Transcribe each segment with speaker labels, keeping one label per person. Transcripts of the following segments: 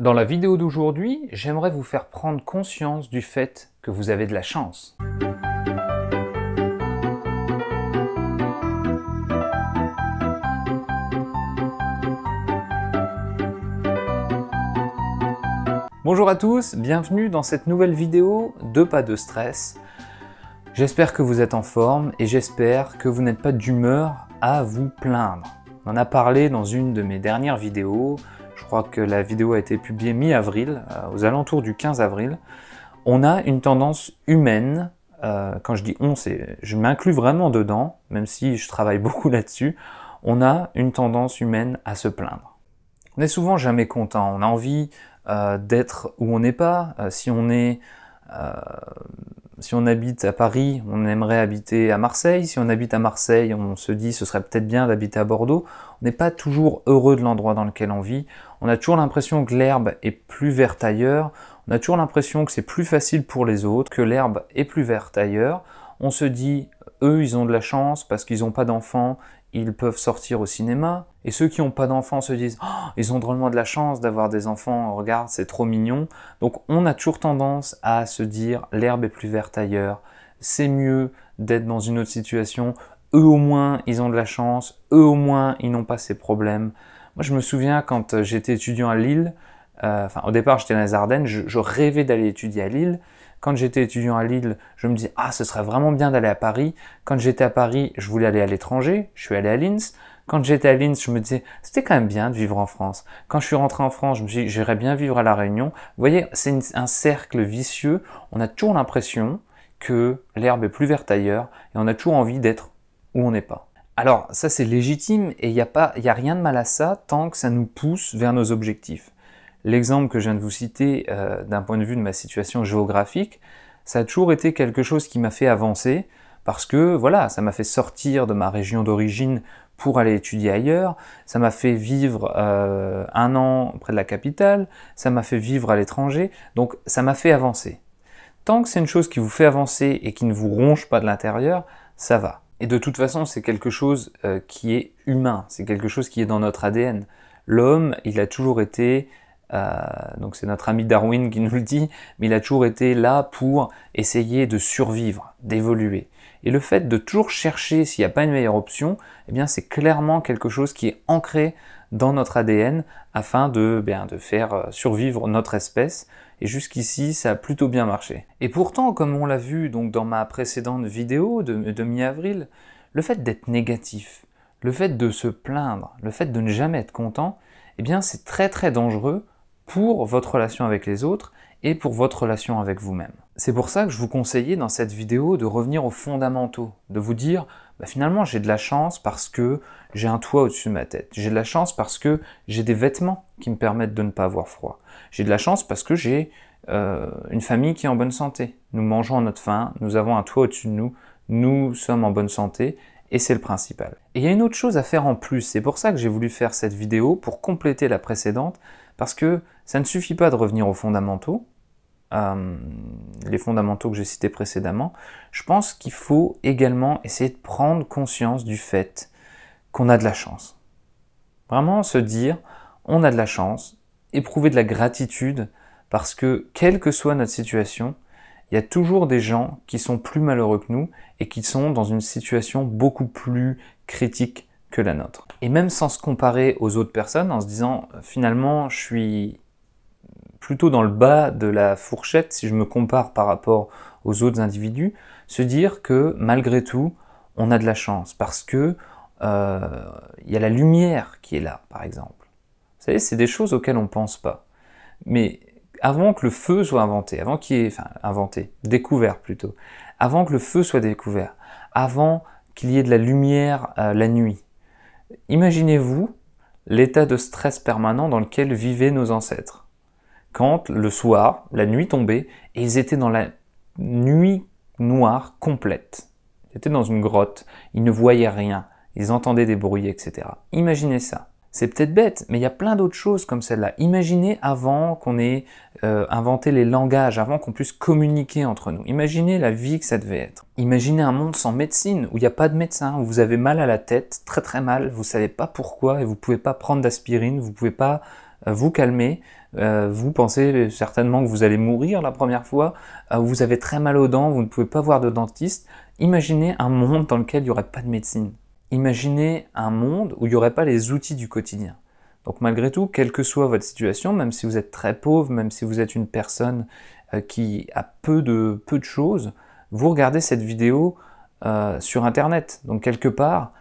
Speaker 1: Dans la vidéo d'aujourd'hui, j'aimerais vous faire prendre conscience du fait que vous avez de la chance. Bonjour à tous, bienvenue dans cette nouvelle vidéo de Pas de stress. J'espère que vous êtes en forme et j'espère que vous n'êtes pas d'humeur à vous plaindre. On en a parlé dans une de mes dernières vidéos. Je crois que la vidéo a été publiée mi-avril, aux alentours du 15 avril. On a une tendance humaine, quand je dis on, je m'inclus vraiment dedans, même si je travaille beaucoup là-dessus, on a une tendance humaine à se plaindre. On n'est souvent jamais content, on a envie d'être où on n'est pas. Si on habite à Paris, on aimerait habiter à Marseille. Si on habite à Marseille, on se dit ce serait peut-être bien d'habiter à Bordeaux. On n'est pas toujours heureux de l'endroit dans lequel on vit. On a toujours l'impression que l'herbe est plus verte ailleurs. On a toujours l'impression que c'est plus facile pour les autres, que l'herbe est plus verte ailleurs. On se dit, eux, ils ont de la chance parce qu'ils n'ont pas d'enfants, ils peuvent sortir au cinéma. Et ceux qui n'ont pas d'enfants se disent, oh, ils ont drôlement de la chance d'avoir des enfants, regarde, c'est trop mignon. Donc on a toujours tendance à se dire, l'herbe est plus verte ailleurs, c'est mieux d'être dans une autre situation, eux au moins ils ont de la chance, eux au moins ils n'ont pas ces problèmes. Moi je me souviens quand j'étais étudiant à Lille, au départ j'étais dans les Ardennes, je rêvais d'aller étudier à Lille. Quand j'étais étudiant à Lille, je me disais, ah, ce serait vraiment bien d'aller à Paris. Quand j'étais à Paris, je voulais aller à l'étranger, je suis allé à Linz. Quand j'étais à Linz, je me disais, c'était quand même bien de vivre en France. Quand je suis rentré en France, je me suis dit, j'irais bien vivre à La Réunion. Vous voyez, c'est un cercle vicieux. On a toujours l'impression que l'herbe est plus verte ailleurs et on a toujours envie d'être où on n'est pas. Alors, ça c'est légitime et il n'y a rien de mal à ça tant que ça nous pousse vers nos objectifs. L'exemple que je viens de vous citer d'un point de vue de ma situation géographique, ça a toujours été quelque chose qui m'a fait avancer parce que voilà, ça m'a fait sortir de ma région d'origine pour aller étudier ailleurs, ça m'a fait vivre 1 an près de la capitale, ça m'a fait vivre à l'étranger, donc ça m'a fait avancer. Tant que c'est une chose qui vous fait avancer et qui ne vous ronge pas de l'intérieur, ça va. Et de toute façon, c'est quelque chose qui est humain, c'est quelque chose qui est dans notre ADN. L'homme, il a toujours été... donc c'est notre ami Darwin qui nous le dit, mais il a toujours été là pour essayer de survivre, d'évoluer. Et le fait de toujours chercher s'il n'y a pas une meilleure option, eh bien c'est clairement quelque chose qui est ancré dans notre ADN afin de faire survivre notre espèce. Et jusqu'ici, ça a plutôt bien marché. Et pourtant, comme on l'a vu donc dans ma précédente vidéo de mi-avril, le fait d'être négatif, le fait de se plaindre, le fait de ne jamais être content, eh bien c'est très très dangereux pour votre relation avec les autres et pour votre relation avec vous-même. C'est pour ça que je vous conseillais dans cette vidéo de revenir aux fondamentaux, de vous dire finalement j'ai de la chance parce que j'ai un toit au-dessus de ma tête, j'ai de la chance parce que j'ai des vêtements qui me permettent de ne pas avoir froid, j'ai de la chance parce que j'ai une famille qui est en bonne santé, nous mangeons à notre faim, nous avons un toit au-dessus de nous, nous sommes en bonne santé et c'est le principal. Et il y a une autre chose à faire en plus, c'est pour ça que j'ai voulu faire cette vidéo pour compléter la précédente, parce que ça ne suffit pas de revenir aux fondamentaux, les fondamentaux que j'ai cités précédemment. Je pense qu'il faut également essayer de prendre conscience du fait qu'on a de la chance. Vraiment se dire, on a de la chance, éprouver de la gratitude, parce que quelle que soit notre situation, il y a toujours des gens qui sont plus malheureux que nous et qui sont dans une situation beaucoup plus critique que la nôtre. Et même sans se comparer aux autres personnes, en se disant finalement je suis plutôt dans le bas de la fourchette si je me compare par rapport aux autres individus, se dire que malgré tout, on a de la chance parce que y a la lumière qui est là, par exemple. Vous savez, c'est des choses auxquelles on ne pense pas. Mais avant que le feu soit inventé, découvert plutôt, avant que le feu soit découvert, avant qu'il y ait de la lumière la nuit, imaginez-vous l'état de stress permanent dans lequel vivaient nos ancêtres. Quand le soir, la nuit tombait, et ils étaient dans la nuit noire complète. Ils étaient dans une grotte, ils ne voyaient rien, ils entendaient des bruits, etc. Imaginez ça. C'est peut-être bête, mais il y a plein d'autres choses comme celle-là. Imaginez avant qu'on ait inventé les langages, avant qu'on puisse communiquer entre nous. Imaginez la vie que ça devait être. Imaginez un monde sans médecine, où il n'y a pas de médecin, où vous avez mal à la tête, très très mal, vous ne savez pas pourquoi, et vous ne pouvez pas prendre d'aspirine, vous ne pouvez pas vous calmer. Vous pensez certainement que vous allez mourir la première fois, vous avez très mal aux dents, vous ne pouvez pas voir de dentiste. Imaginez un monde dans lequel il n'y aurait pas de médecine. Imaginez un monde où il n'y aurait pas les outils du quotidien. Donc malgré tout, quelle que soit votre situation, même si vous êtes très pauvre, même si vous êtes une personne qui a peu de choses, vous regardez cette vidéo sur Internet. Donc quelque part,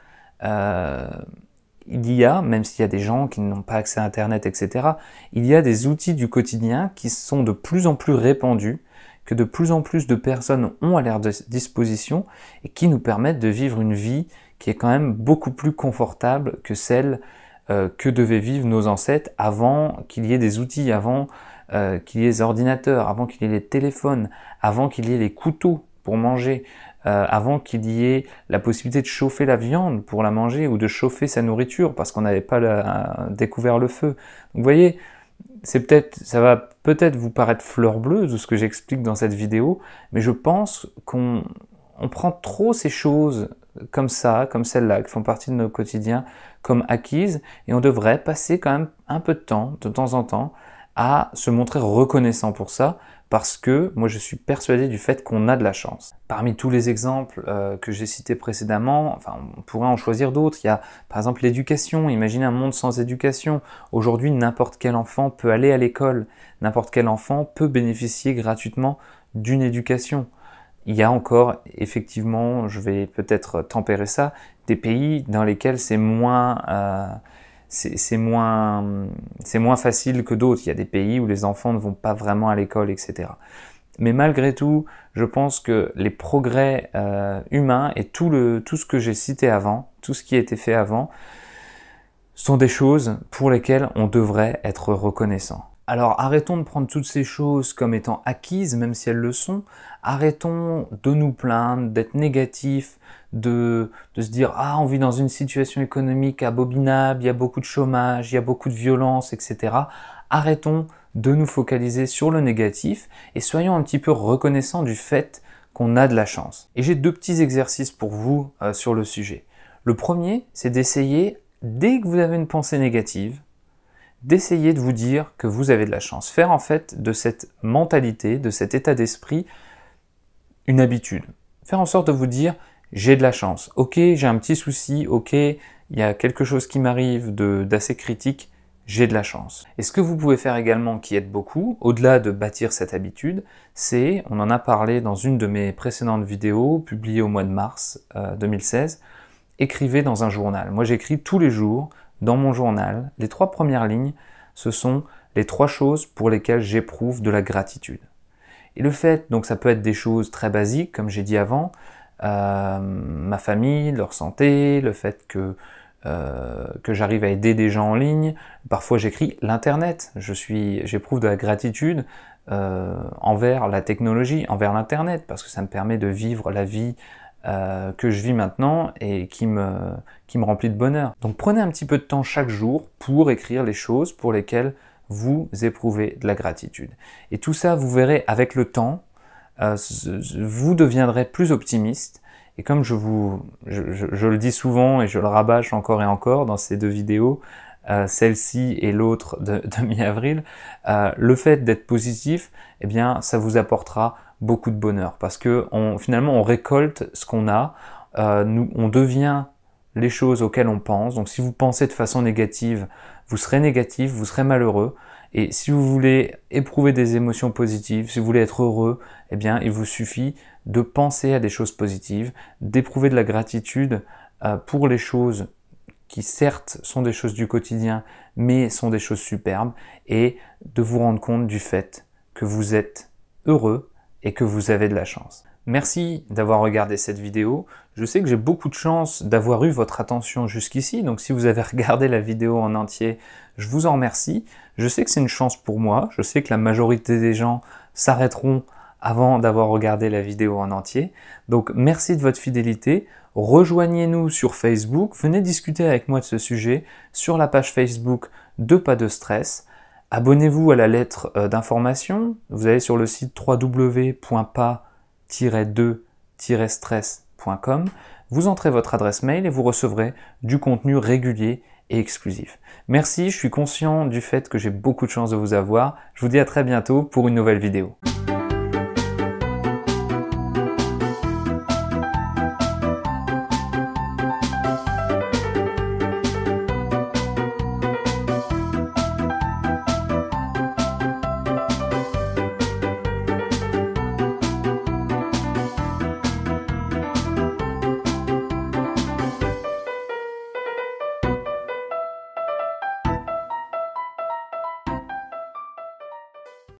Speaker 1: il y a, même s'il y a des gens qui n'ont pas accès à Internet, etc., il y a des outils du quotidien qui sont de plus en plus répandus, que de plus en plus de personnes ont à leur disposition et qui nous permettent de vivre une vie qui est quand même beaucoup plus confortable que celle que devaient vivre nos ancêtres avant qu'il y ait des outils, avant qu'il y ait les ordinateurs, avant qu'il y ait les téléphones, avant qu'il y ait les couteaux pour manger, avant qu'il y ait la possibilité de chauffer la viande pour la manger ou de chauffer sa nourriture parce qu'on n'avait pas découvert le feu. Donc, vous voyez, ça va peut-être vous paraître fleur bleue de ce que j'explique dans cette vidéo, mais je pense qu'on prend trop ces choses comme ça, comme celles-là, qui font partie de nos quotidiens, comme acquises, et on devrait passer quand même un peu de temps en temps, à se montrer reconnaissant pour ça, parce que moi je suis persuadé du fait qu'on a de la chance. Parmi tous les exemples que j'ai cités précédemment, enfin on pourrait en choisir d'autres, il y a par exemple l'éducation, imaginez un monde sans éducation. Aujourd'hui n'importe quel enfant peut aller à l'école, n'importe quel enfant peut bénéficier gratuitement d'une éducation. Il y a encore, effectivement, je vais peut-être tempérer ça, des pays dans lesquels c'est moins facile que d'autres. Il y a des pays où les enfants ne vont pas vraiment à l'école, etc. Mais malgré tout, je pense que les progrès humains et tout ce que j'ai cité avant, tout ce qui a été fait avant, sont des choses pour lesquelles on devrait être reconnaissant. Alors arrêtons de prendre toutes ces choses comme étant acquises, même si elles le sont. Arrêtons de nous plaindre, d'être négatifs, de se dire « Ah, on vit dans une situation économique abominable, il y a beaucoup de chômage, il y a beaucoup de violence, etc. » Arrêtons de nous focaliser sur le négatif et soyons un petit peu reconnaissants du fait qu'on a de la chance. Et j'ai deux petits exercices pour vous sur le sujet. Le premier, c'est d'essayer, dès que vous avez une pensée négative, d'essayer de vous dire que vous avez de la chance. Faire en fait de cette mentalité, de cet état d'esprit, une habitude. Faire en sorte de vous dire j'ai de la chance. Ok, j'ai un petit souci, ok, il y a quelque chose qui m'arrive d'assez critique, j'ai de la chance. Et ce que vous pouvez faire également qui aide beaucoup, au-delà de bâtir cette habitude, c'est, on en a parlé dans une de mes précédentes vidéos, publiée au mois de mars 2016, écrivez dans un journal. Moi j'écris tous les jours dans mon journal, les 3 premières lignes, ce sont les 3 choses pour lesquelles j'éprouve de la gratitude. Et le fait, donc ça peut être des choses très basiques, comme j'ai dit avant, ma famille, leur santé, le fait que j'arrive à aider des gens en ligne. Parfois j'écris l'internet, j'éprouve de la gratitude envers la technologie, envers l'internet, parce que ça me permet de vivre la vie que je vis maintenant et qui me remplit de bonheur. Donc prenez un petit peu de temps chaque jour pour écrire les choses pour lesquelles vous éprouvez de la gratitude. Et tout ça, vous verrez, avec le temps, vous deviendrez plus optimiste. Et comme je le dis souvent et je le rabâche encore et encore dans ces 2 vidéos, celle-ci et l'autre de mi-avril, le fait d'être positif, eh bien, ça vous apportera beaucoup de bonheur parce que finalement on récolte ce qu'on a, on devient les choses auxquelles on pense. Donc si vous pensez de façon négative, vous serez négatif, vous serez malheureux. Et si vous voulez éprouver des émotions positives, si vous voulez être heureux, eh bien il vous suffit de penser à des choses positives, d'éprouver de la gratitude pour les choses qui certes sont des choses du quotidien, mais sont des choses superbes, et de vous rendre compte du fait que vous êtes heureux et que vous avez de la chance. Merci d'avoir regardé cette vidéo. Je sais que j'ai beaucoup de chance d'avoir eu votre attention jusqu'ici, donc si vous avez regardé la vidéo en entier, je vous en remercie. Je sais que c'est une chance pour moi, je sais que la majorité des gens s'arrêteront avant d'avoir regardé la vidéo en entier. Donc merci de votre fidélité. Rejoignez-nous sur Facebook, venez discuter avec moi de ce sujet sur la page Facebook de Pas de Stress. Abonnez-vous à la lettre d'information. Vous allez sur le site www.pas-2-stress.com. Vous entrez votre adresse mail et vous recevrez du contenu régulier et exclusif. Merci, je suis conscient du fait que j'ai beaucoup de chance de vous avoir. Je vous dis à très bientôt pour une nouvelle vidéo.